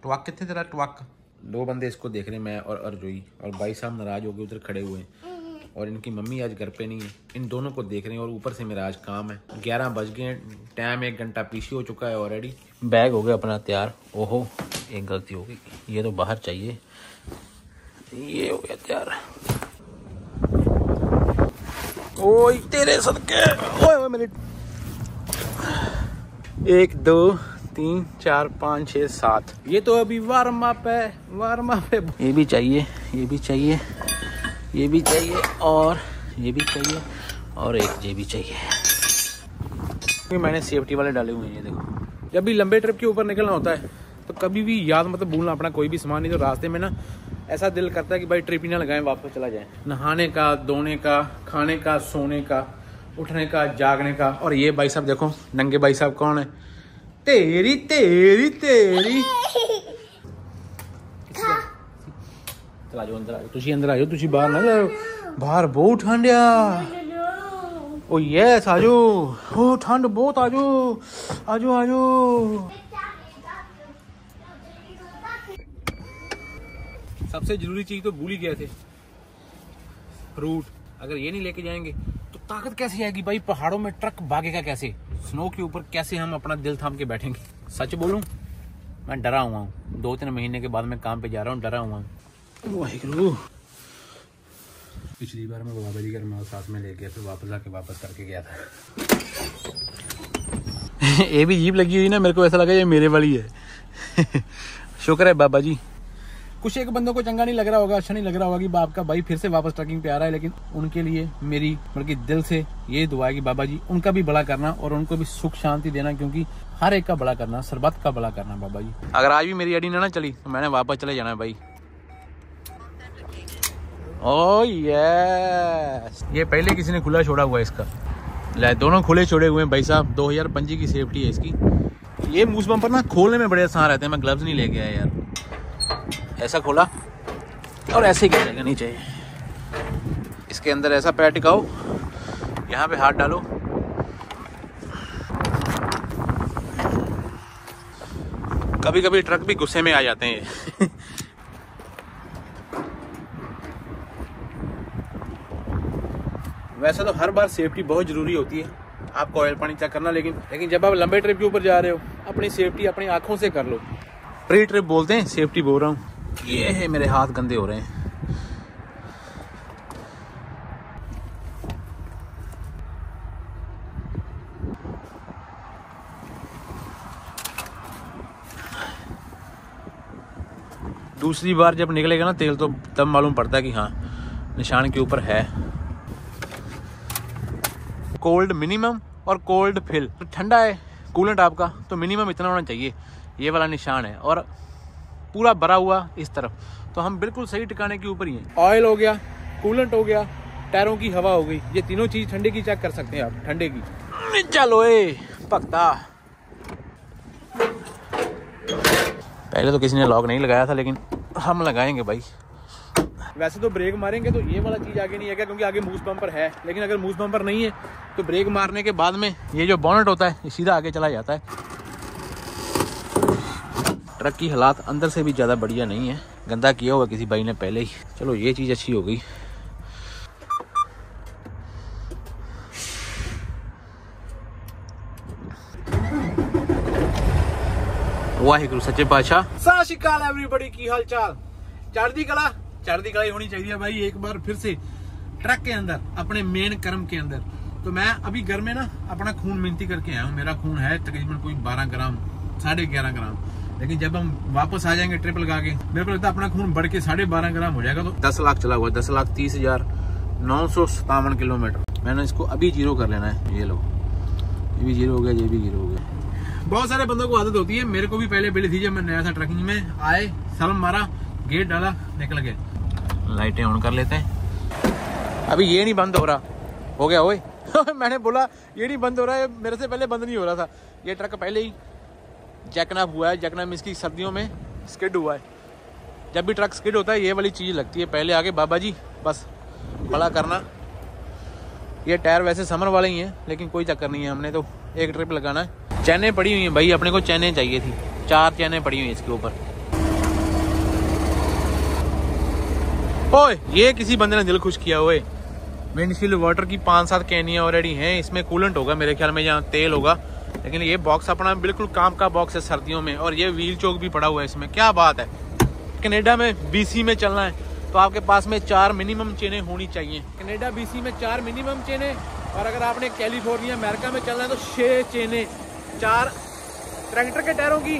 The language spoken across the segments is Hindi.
ट्वक कितने तेरा ट्वक। दो बंदे इसको देख रहे हैं, मैं और अर्जुई, और भाई साहब नाराज हो गए उधर खड़े हुए हैं, और इनकी मम्मी आज घर पे नहीं है। इन दोनों को देख रहे हैं और ऊपर से मेरा आज काम है। 11 बज गए, टाइम 1 घंटा पीछे हो चुका है ऑलरेडी। बैग हो गया अपना तैयार। ओहो एक गलती हो गई, ये तो बाहर चाहिए। ये हो गया तैयार। ओए तेरे सदके, ओए मेरे 1 2 3 4 5 6 7। ये तो अभी वार्म अप है, वार्म अप है। ये भी चाहिए, ये भी चाहिए, ये भी चाहिए, और ये भी चाहिए, और एक ये भी चाहिए। मैंने सेफ्टी वाले डाले हुए हैं। ये देखो, जब भी लंबे ट्रिप के ऊपर निकलना होता है तो कभी भी याद मत भूलना अपना कोई भी सामान। नहीं तो रास्ते में ना ऐसा दिल करता है कि भाई ट्रिप ही ना लगाएं, वापस चला जाए। नहाने का, धोने का, खाने का, सोने का, उठने का, जागने का। और ये भाई साहब देखो, नंगे भाई साहब कौन है? तेरी तेरी तेरी। चला जाओ अंदर, आ जाओ तुसी, अंदर आ जाओ तुसी, बाहर ना जाओ, बाहर बहुत ठंड है। ओ यस आजो, ओ ठंड बहुत, आजो आजो आजो। सबसे जरूरी चीज तो भूल ही गए थे, फ्रूट। अगर ये नहीं लेके जाएंगे तो ताकत कैसे आएगी भाई? पहाड़ों में ट्रक भागेगा कैसे? स्नो के ऊपर कैसे हम अपना दिल थाम के बैठेंगे? सच बोलूं, मैं डरा हुआ हूँ। 2-3 महीने के बाद मैं काम पे जा रहा हूँ, डरा हुआ हूँ। वाहिगुरु। पिछली बार मैं बाबा जी का साथ में ले गया, फिर वापस आके वापस करके गया था। ये भी जीप लगी हुई ना, मेरे को ऐसा लगा ये मेरे वाली है। शुक्र है बाबा जी। कुछ एक बंदों को चंगा नहीं लग रहा होगा, अच्छा नहीं लग रहा होगा कि बाप का भाई फिर से वापस ट्रकिंग पे आ रहा है, लेकिन उनके लिए मेरी बल्कि दिल से ये दुआ है कि बाबा जी उनका भी भला करना और उनको भी सुख शांति देना, क्योंकि हर एक का भला करना, सरबत का भला करना बाबा जी। अगर आज भी मेरी अड़ी ना चली तो मैंने वापस चले जाना है भाई। ओह यस, ये पहले किसी ने खुला छोड़ा हुआ है इसका। ले दोनों खुले छोड़े हुए हैं भाई साहब। 2025 की सेफ्टी है इसकी। ये मूस बम्पर ना खोलने में बड़े आसान रहते हैं, मैं ग्लव्स नहीं ले गया यार। ऐसा खोला और ऐसे ही गिरेगा नीचे। इसके अंदर ऐसा पैर टिकाओ, यहाँ पे हाथ डालो, कभी कभी ट्रक भी गुस्से में आ जाते हैं। वैसे तो हर बार सेफ्टी बहुत जरूरी होती है, आपको ऑयल पानी चेक करना, लेकिन जब आप लंबे ट्रिप के ऊपर जा रहे हो अपनी सेफ्टी अपनी आंखों से कर लो। प्री ट्रिप बोलते हैं, सेफ्टी बोल रहा हूँ। ये है, मेरे हाथ गंदे हो रहे हैं। दूसरी बार जब निकलेगा ना तेल तो तब मालूम पड़ता है कि हाँ निशान के ऊपर है। कोल्ड मिनिमम और कोल्ड फिल। तो ठंडा है कूलेंट आपका तो मिनिमम इतना होना चाहिए, ये वाला निशान है, और पूरा भरा हुआ इस तरफ, तो हम बिल्कुल सही ठिकाने के ऊपर ही हैं। ऑयल हो गया, कूलेंट हो गया, टायरों की हवा हो गई, ये तीनों चीज ठंडे की चेक कर सकते हैं आप, ठंडे की। चलो ए भक्ता, पहले तो किसी ने लॉक नहीं लगाया था, लेकिन हम लगाएंगे भाई। वैसे तो ब्रेक मारेंगे तो ये वाला चीज आगे नहीं आएगा, क्योंकि आगे मूस बम्पर है, लेकिन अगर मूस बम्पर नहीं है तो ब्रेक मारने के बाद में ये जो बोनेट होता है ये सीधा आगे चला जाता है। ट्रक की हालात अंदर से भी ज़्यादा बढ़िया नहीं है, गंदा किया हुआ किसी भाई ने पहले ही। चलो ये चीज़ अच्छी हो गई। वाहिगुरु सच्चे पातशाह। सत श्री अकाल एवरीबॉडी, की हाल चाल? चढ़दी कला, चढ़दी कला होनी चाहिए भाई। एक बार फिर से ट्रक के अंदर, अपने मेन कर्म के अंदर। तो मैं अभी घर में ना अपना खून मिनती करके आया हूँ। मेरा खून है तकरीबन कोई 12 ग्राम, 11.5 ग्राम, लेकिन जब हम वापस आ जाएंगे ट्रिप लगा के, मेरे को लगता है अपना खून बढ़ के 12.5 ग्राम हो जाएगा। तो 10 लाख चला हुआ, 10,30,957 किलोमीटर। मैंने इसको अभी जीरो कर लेना है। ये लो, ये भी जीरो हो गया, ये भी जीरो हो गया। बहुत सारे बंदों को आदत होती है, मेरे को भी पहले मिली थी जब मैं नया था ट्रकिंग में। आए, सलम मारा, गेट डाला, निकल गए। लाइटें ऑन कर लेते हैं। अभी ये नहीं बंद हो रहा, हो गया ओए। मैंने बोला ये नहीं बंद हो रहा है, मेरे से पहले बंद नहीं हो रहा था। ये ट्रक पहले ही जैकनअप हुआ है। जैकनअप इसकी सर्दियों में स्किड हुआ है। जब भी ट्रक स्किड होता है ये वाली चीज़ लगती है पहले आगे। बाबा जी बस भला करना। ये टायर वैसे समर वाले ही हैं, लेकिन कोई चक्कर नहीं है, हमने तो एक ट्रिप लगाना है। चैनें पड़ी हुई हैं भाई, अपने को चैनें चाहिए थी। 4 चैनें पड़ी हुई हैं इसके ऊपर। ओए ये किसी बंदे ने दिल खुश किया हुए। विंडशील्ड वाटर की 5-7 कैनियाँ ऑलरेडी हैं। इसमें कूलेंट होगा मेरे ख्याल में, यहाँ तेल होगा। लेकिन ये बॉक्स अपना बिल्कुल काम का बॉक्स है सर्दियों में। और ये व्हील चोक भी पड़ा हुआ है इसमें, क्या बात है। कनाडा में BC में चलना है तो आपके पास में 4 मिनिमम चेनें होनी चाहिए। कनाडा BC में 4 मिनिमम चेनें, और अगर आपने कैलिफोर्निया अमेरिका में चलना है तो 6 चेनें, 4 ट्रैक्टर के टायरों की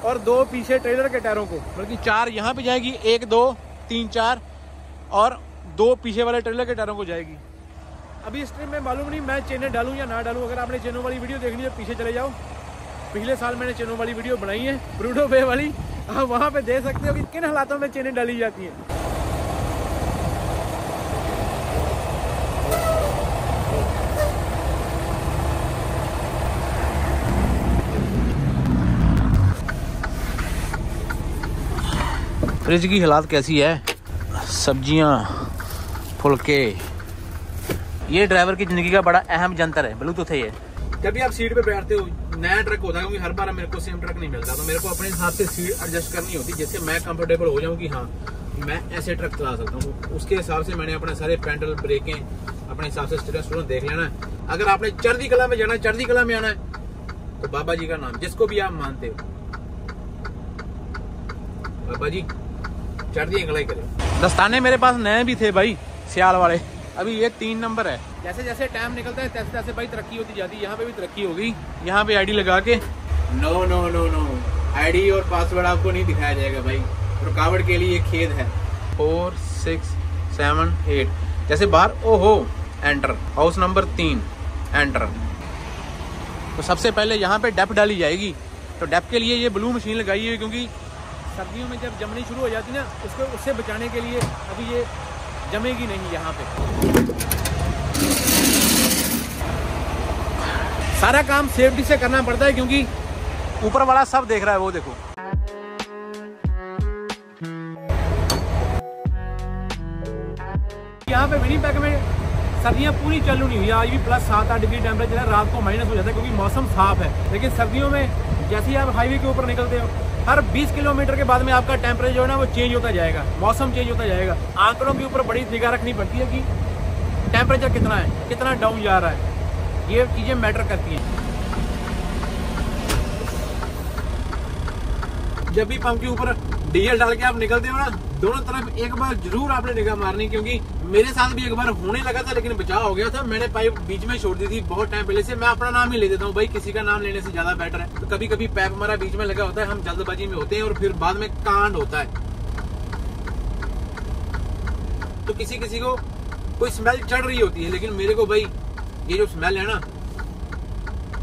और 2 पीछे ट्रेलर के टायरों को, बल्कि 4 यहाँ पे जाएगी, 1 2 3 4 और 2 पीछे वाले ट्रेलर के टायरों को जाएगी। अभी इस ट्रिप में मालूम नहीं मैं चेनें डालूं या ना डालूं। अगर आपने चेनों वाली वीडियो देखनी है पीछे चले जाओ, पिछले साल मैंने चेनों वाली वीडियो बनाई है, ब्रूडो बे वाली, आप वहाँ पे देख सकते हो कि किन हालातों में चेनें डाली जाती हैं। फ्रिज की हालात कैसी है, सब्जियां, फुलके। ये ड्राइवर की जिंदगी का बड़ा अहम जंतर है, ब्लूटूथ है ये। जब भी आप सीट पे बैठते हो, नया ट्रक होता है, क्योंकि हर बार मेरे को सेम ट्रक नहीं मिलता, तो मेरे को अपने हिसाब से सीट एडजस्ट करनी होती है, जिससे मैं कंफर्टेबल हो जाऊं कि हाँ मैं ऐसे ट्रक चला सकता हूँ। उसके हिसाब से मैंने अपने सारे पैडल ब्रेकें अपने हिसाब से स्टेटस देख लेना है। अगर आपने चढ़ती कला में जाना है, चढ़ती कला में आना है, तो बाबा जी का नाम, जिसको भी आप मानते हो, बाबा जी चढ़ती कला ही करो। दस्ताने मेरे पास नए भी थे भाई, सियाल वाले। अभी ये 3 नंबर है। जैसे जैसे टाइम निकलता है तैसे तैसे भाई तरक्की होती जाती है। यहाँ पे भी तरक्की होगी। यहाँ पे आईडी लगा के no no no no, ID और पासवर्ड आपको नहीं दिखाया जाएगा भाई, रुकावट के लिए खेद है। 4 6 7 8 जैसे बाहर, ओहो एंटर, हाउस नंबर 3 एंटर। तो सबसे पहले यहाँ पे डेप डाली जाएगी। तो डेप के लिए ये ब्लू मशीन लगाई है, क्योंकि सर्दियों में जब जमनी शुरू हो जाती है ना, उससे बचाने के लिए अभी ये जमेगी नहीं। यहाँ पे सारा काम सेफ्टी से करना पड़ता है, क्योंकि ऊपर वाला सब देख रहा है। वो देखो, यहाँ पे विनिपेग में सर्दियाँ पूरी चालू नहीं हुई। आज भी +7-8 डिग्री टेम्परेचर है, रात को माइनस हो जाता है क्योंकि मौसम साफ है। लेकिन सर्दियों में जैसे ही आप हाईवे के ऊपर निकलते हो, हर 20 किलोमीटर के बाद में आपका टेम्परेचर जो है ना वो चेंज होता जाएगा, मौसम चेंज होता जाएगा। आंकड़ों के ऊपर बड़ी निगाह रखनी पड़ती है कि टेम्परेचर कितना है, कितना डाउन जा रहा है, ये चीजें मैटर करती हैं। जब भी पंप के ऊपर डीजल डाल के आप निकलते हो ना, दोनों तरफ एक बार जरूर आपने निगाह मारनी, क्योंकि मेरे साथ भी एक बार होने लगा था, लेकिन बचाव हो गया था। मैंने पाइप बीच में छोड़ दी थी बहुत टाइम पहले से। मैं अपना नाम ही ले देता हूँ भाई, किसी का नाम लेने से ज्यादा बेटर है। तो कभी कभी पाइप हमारा बीच में लगा होता है, हम जल्दबाजी में होते हैं और फिर बाद में कांड होता है। तो किसी किसी को कोई स्मेल चढ़ रही होती है, लेकिन मेरे को भाई ये जो स्मेल है ना,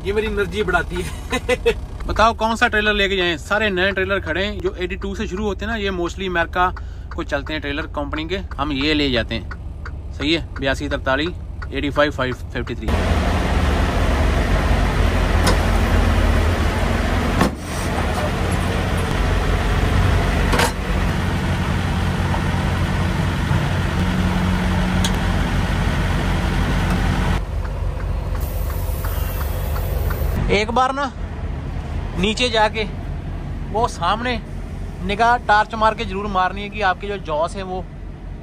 ये मेरी एनर्जी बढ़ाती है। बताओ कौन सा ट्रेलर लेके जाएं? सारे नए ट्रेलर खड़े हैं जो 82 से शुरू होते हैं ना, ये मोस्टली अमेरिका को चलते हैं ट्रेलर कंपनी के, हम ये ले जाते हैं। सही है, 82 43 85 553। एक बार ना नीचे जाके वो सामने निगाह टार्च मार के जरूर मारनी है कि आपके जो जॉस है वो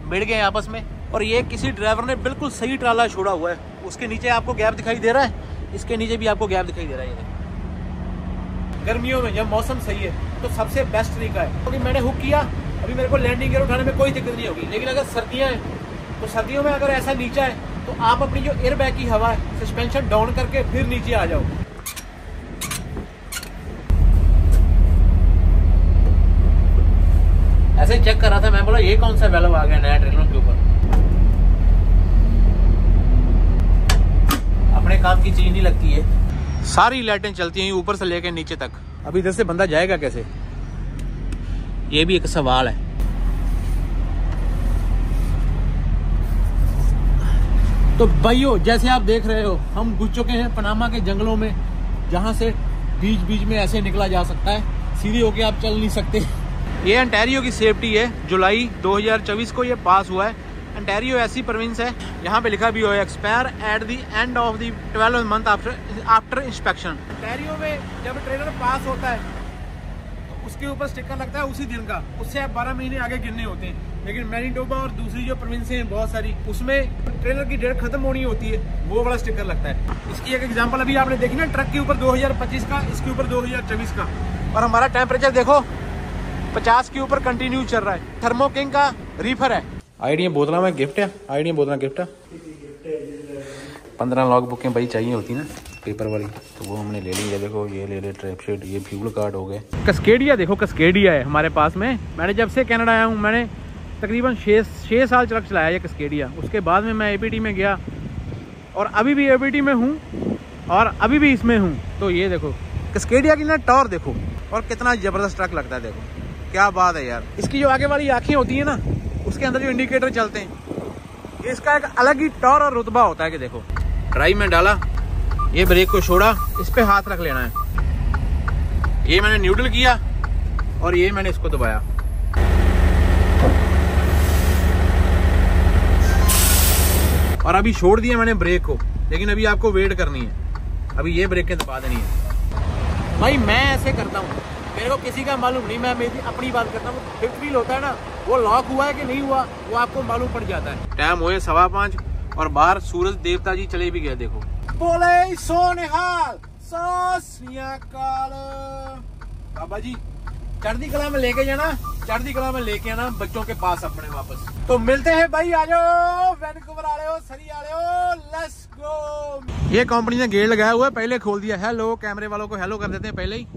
मिल गए आपस में। और ये किसी ड्राइवर ने बिल्कुल सही ट्राला छोड़ा हुआ है, उसके नीचे आपको गैप दिखाई दे रहा है, इसके नीचे भी आपको गैप दिखाई दे रहा है। ये गर्मियों में जब मौसम सही है तो सबसे बेस्ट तरीका है, क्योंकि मैंने हुक किया, अभी मेरे को लैंडिंग गियर उठाने में कोई दिक्कत नहीं होगी। लेकिन अगर सर्दियाँ हैं तो सर्दियों में अगर ऐसा नीचा है तो आप अपनी जो एयर बैग की हवा है, सस्पेंशन डाउन करके फिर नीचे आ जाओ। ऐसे चेक कर रहा था मैं, बोला ये कौन सा वेल्व आ गया नया ट्रेलरों के ऊपर। अपने काम की चीज नहीं लगती है। सारी लाइटें चलती हैं ऊपर से लेकर नीचे तक। अभी इधर से बंदा जाएगा कैसे, ये भी एक सवाल है। तो भाइयों जैसे आप देख रहे हो, हम घुस चुके हैं पनामा के जंगलों में, जहां से बीच बीच में ऐसे निकला जा सकता है, सीधे होके आप चल नहीं सकते। ये अंटारियो की सेफ्टी है, जुलाई 2024 को ये पास हुआ है। अंटारियो ऐसी प्रोविंस है, यहाँ पे लिखा भी हुआ है expire at the end of the 12th month after inspection. Ontario में जब ट्रेलर पास होता है तो उसके ऊपर स्टिकर लगता है उसी दिन का, उससे 12 महीने आगे गिनने होते हैं। लेकिन मैनीटोबा और दूसरी जो प्रोविंस हैं बहुत सारी, उसमें ट्रेलर की डेट खत्म होनी होती है, वो वाला स्टिकर लगता है। इसकी एक एग्जांपल अभी आपने देखी ना, ट्रक के ऊपर 2025 का, इसके ऊपर 2024 का, और हमारा टेम्परेचर देखो 50 के ऊपर कंटिन्यू चल रहा है। थर्मो किंग का रीफर है। आइडिया बोतला में गिफ्ट है, आइडिया बोतला गिफ्ट है। 15 लॉग बुकें भाई चाहिए होती ना पेपर वाली, तो वो हमने ले ली है। देखो ये ले ले ट्रैप शीट, ये फ्यूल कार्ड हो गए। कस्केडिया देखो, कस्केडिया है हमारे पास में। मैंने जब से कनाडा आया हूँ, मैंने तकरीबन 6 साल ट्रक चलाया ये कस्केडिया। उसके बाद में मैं एपीटी में गया और अभी भी एपीटी में हूँ और अभी भी इसमें हूँ। तो ये देखो कस्केडिया की ना टॉर देखो, और कितना ज़बरदस्त ट्रक लगता है। देखो क्या बात है यार। इसकी जो आगे वाली आँखें होती है ना, उसके अंदर जो इंडिकेटर चलते हैं, इसका एक अलग ही टॉर और रुतबा होता है। कि देखो ड्राइव में डाला, ये ब्रेक को छोड़ा, इस पे हाथ रख लेना है। ये मैंने न्यूट्रल किया और ये मैंने इसको दबाया। और अभी छोड़ दिया मैंने ब्रेक को, लेकिन अभी आपको वेट करनी है। अभी ये ब्रेक के दबा देनी है। भाई मैं ऐसे करता हूँ, मेरे को किसी का मालूम नहीं, मैं मेरी अपनी बात करता हूँ। फिफ्थ व्हील होता है ना, वो लॉक हुआ है कि नहीं हुआ, वो आपको मालूम पड़ जाता है। टाइम हुए 5:15 और बाहर सूरज देवता जी चले भी गए। देखो बोले सोनेहाल बाबा जी, चढ़ती कला में लेके जाना, चढ़ती कला में लेके आना बच्चों के पास अपने वापस। तो मिलते हैं भाई, आ जाओ वैनकूवर आ रहे हो, सरी आ रहे हो, लेट्स गो। ये कंपनी ने गेट लगाया हुआ है, पहले खोल दिया। हेलो, कैमरे वालों को हेलो कर देते हैं पहले ही।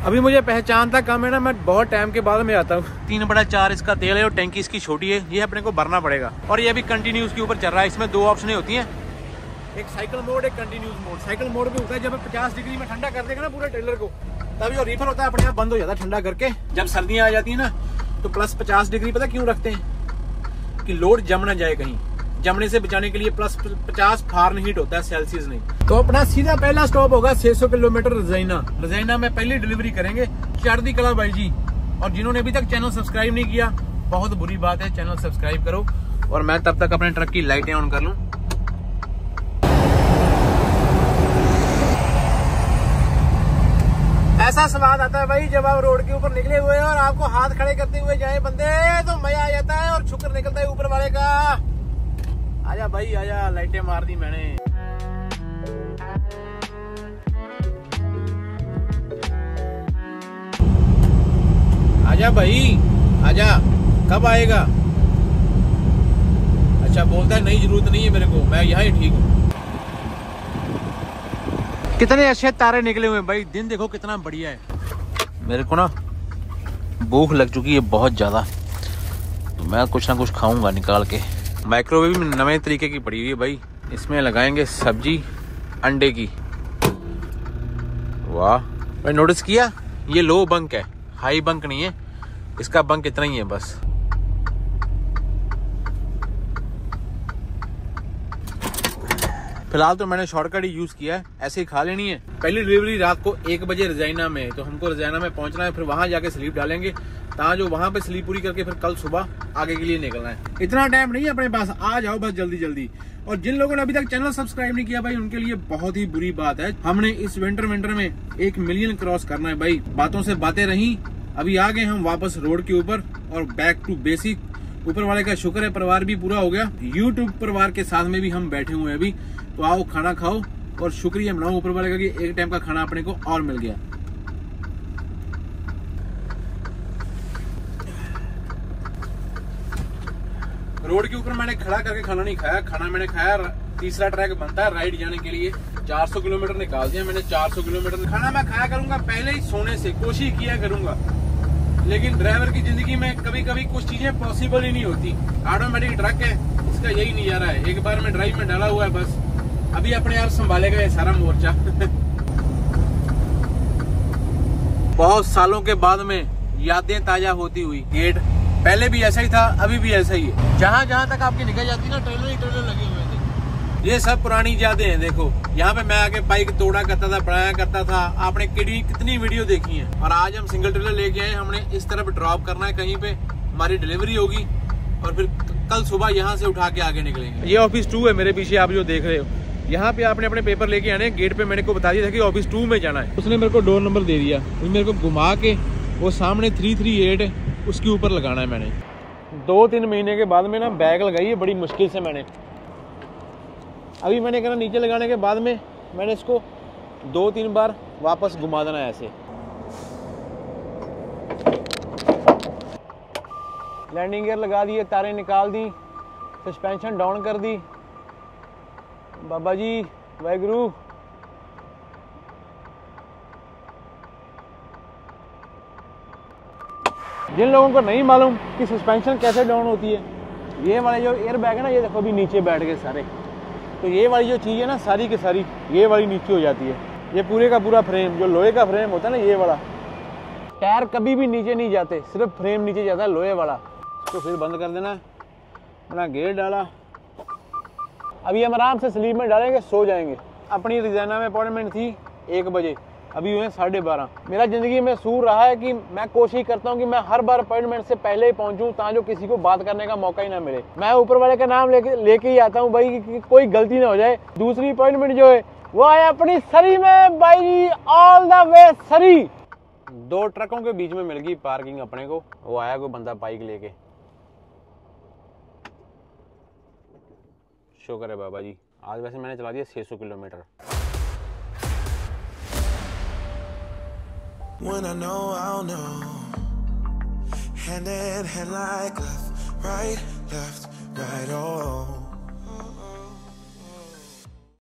अभी मुझे पहचानता कम है ना, मैं बहुत टाइम के बाद में आता हूँ। 3/4 इसका तेल है और टैंकी इसकी छोटी है, ये अपने को भरना पड़ेगा। और ये अभी कंटिन्यूस के ऊपर चल रहा है। इसमें 2 ऑप्शनें होती हैं, एक साइकिल मोड, एक कंटिन्यूस मोड। साइकिल मोड भी होता है जब 50 डिग्री में ठंडा कर देगा ना पूरे ट्रेलर को, तभी और रीफर होता है अपने आप बंद हो जाता है ठंडा करके। जब सर्दियाँ आ जाती है ना, तो +50 डिग्री पता क्यों रखते हैं? कि लोड जम ना जाए कहीं, जमने से बचाने के लिए। +50 फारेनहीट होता है, सेल्सियस नहीं। तो अपना सीधा पहला स्टॉप होगा 600 किलोमीटर रजाइना। रजाइना में पहली डिलीवरी करेंगे चढ़ती कला भाई जी। और जिन्होंने अभी तक चैनल सब्सक्राइब नहीं किया, बहुत बुरी बात है, चैनल सब्सक्राइब करो। और मैं तब तक अपने ट्रक की लाइटें ऑन कर लूं। ऐसा स्वाद आता है भाई जब आप रोड के ऊपर निकले हुए हैं और आपको हाथ खड़े करते हुए जाए बंदे, तो मजा आ जाता है और शुक्र निकलता है ऊपर वाले का। आजा भाई आजा, लाइटें मार दी मैंने। आजा भाई आजा, कब आएगा? अच्छा बोलता है नहीं, जरूरत नहीं है मेरे को, मैं यहाँ ही ठीक हूँ। कितने अच्छे तारे निकले हुए भाई, दिन देखो कितना बढ़िया है। मेरे को ना भूख लग चुकी है बहुत ज्यादा, तो मैं कुछ ना कुछ खाऊंगा निकाल के। माइक्रोवेव में नवे तरीके की पड़ी हुई है भाई, इसमें लगाएंगे सब्जी अंडे की। वाह भाई, नोटिस किया ये लो बंक है, हाई बंक नहीं है, इसका बंक इतना ही है बस। फिलहाल तो मैंने शॉर्टकट ही यूज किया है, ऐसे ही खा लेनी है। पहली डिलीवरी रात को 1 बजे रजाइना में, तो हमको रजाइना में पहुंचना है, फिर वहां जाके स्लीप डालेंगे। ताकि जो वहां पे स्लीप पूरी करके फिर कल सुबह आगे के लिए निकलना है। इतना टाइम नहीं है अपने पास, आ जाओ बस जल्दी जल्दी। और जिन लोगों ने अभी तक चैनल सब्सक्राइब नहीं किया भाई, उनके लिए बहुत ही बुरी बात है। हमने इस विंटर में 1 मिलियन क्रॉस करना है भाई। बातों से बातें रही, अभी आ गए हम वापस रोड के ऊपर और बैक टू बेसिक। ऊपर वाले का शुक्र है, परिवार भी पूरा हो गया। यूट्यूब परिवार के साथ में भी हम बैठे हुए हैं अभी। तो आओ खाना खाओ और शुक्रिया मनाओ ऊपर वाले का कि एक टाइम का खाना अपने को और मिल गया। रोड के ऊपर मैंने खड़ा करके खाना नहीं खाया, खाना मैंने खाया, तीसरा ट्रैक बनता है राइड जाने के लिए। 400 किलोमीटर निकाल दिया मैंने, 400 किलोमीटर खाना मैं खाया करूंगा पहले ही सोने से, कोशिश किया करूंगा। लेकिन ड्राइवर की जिंदगी में कभी कभी कुछ चीजें पॉसिबल ही नहीं होती। ऑटोमेटिक ट्रक है, इसका यही नजारा है। एक बार में ड्राइव में डाला हुआ है, बस अभी अपने आप संभालेगा ये सारा मोर्चा। बहुत सालों के बाद में यादें ताजा होती हुई। गेट पहले भी ऐसा ही था, अभी भी ऐसा ही है। जहां जहां तक आपकी निकल जाती है ना, ट्रेलर ही ट्रेलर लगे हुए थे। ये सब पुरानी यादें हैं। देखो यहाँ पे मैं आके बाइक तोड़ा करता था, बनाया करता था। आपने कितनी वीडियो देखी है। और आज हम सिंगल ट्रेलर लेके आए, हमने इस तरफ ड्रॉप करना है कहीं पे, हमारी डिलीवरी होगी और फिर कल सुबह यहाँ से उठा के आगे निकलेंगे। ये ऑफिस 2 है मेरे पीछे, आप जो देख रहे हो। यहाँ पे आपने अपने पेपर लेके आने, गेट पे मैंने को बता दिया था कि ऑफिस 2 में जाना है। उसने मेरे को डोर नंबर दे दिया, मेरे को घुमा के वो सामने 338 है उसके ऊपर लगाना है। मैंने 2-3 महीने के बाद में ना बैग लगाई है बड़ी मुश्किल से। अभी मैंने कहना नीचे लगाने के बाद में मैंने इसको 2-3 बार वापस घुमा देना है ऐसे। लैंडिंग गियर लगा दिए, तारें निकाल दी, सस्पेंशन डाउन कर दी। बाबा जी वाहेगुरु। जिन लोगों को नहीं मालूम कि सस्पेंशन कैसे डाउन होती है, ये वाले जो एयर बैग है ना, ये देखो अभी नीचे बैठ गए सारे। तो ये वाली जो चीज़ है ना सारी की सारी ये वाली नीचे हो जाती है। ये पूरे का पूरा फ्रेम, जो लोहे का फ्रेम होता है ना, ये वाला टायर कभी भी नीचे नहीं जाते, सिर्फ फ्रेम नीचे जाता है लोहे वाला। इसको फिर बंद कर देना है। अपना गेट डाला, अभी हम आराम से स्लीप में डालेंगे, सो जाएंगे। अपनी रिजाना में अपॉइंटमेंट थी 1 बजे, अभी हुए 12:30। मेरा ज़िंदगी में सूर रहा है कि मैं कोशिश करता हूँ कि मैं हर बार अपॉइंटमेंट से पहले ही पहुँचूँ, ताकि किसी को बात करने का मौका ही ना मिले। मैं ऊपर वाले का नाम लेके ही आता हूँ भाई, कि कोई गलती ना हो जाए। दूसरी अपॉइंटमेंट जो है वो है अपनी सरी में भाई, ऑल द वे सरी। 2 ट्रकों के बीच में मिल गई पार्किंग अपने को। वो आया कोई बंदा बाइक लेके, शुक्र है बाबा जी। आज वैसे मैंने चला दिया 600 kilometre. When I know, I'll know. Hand in hand like left, right,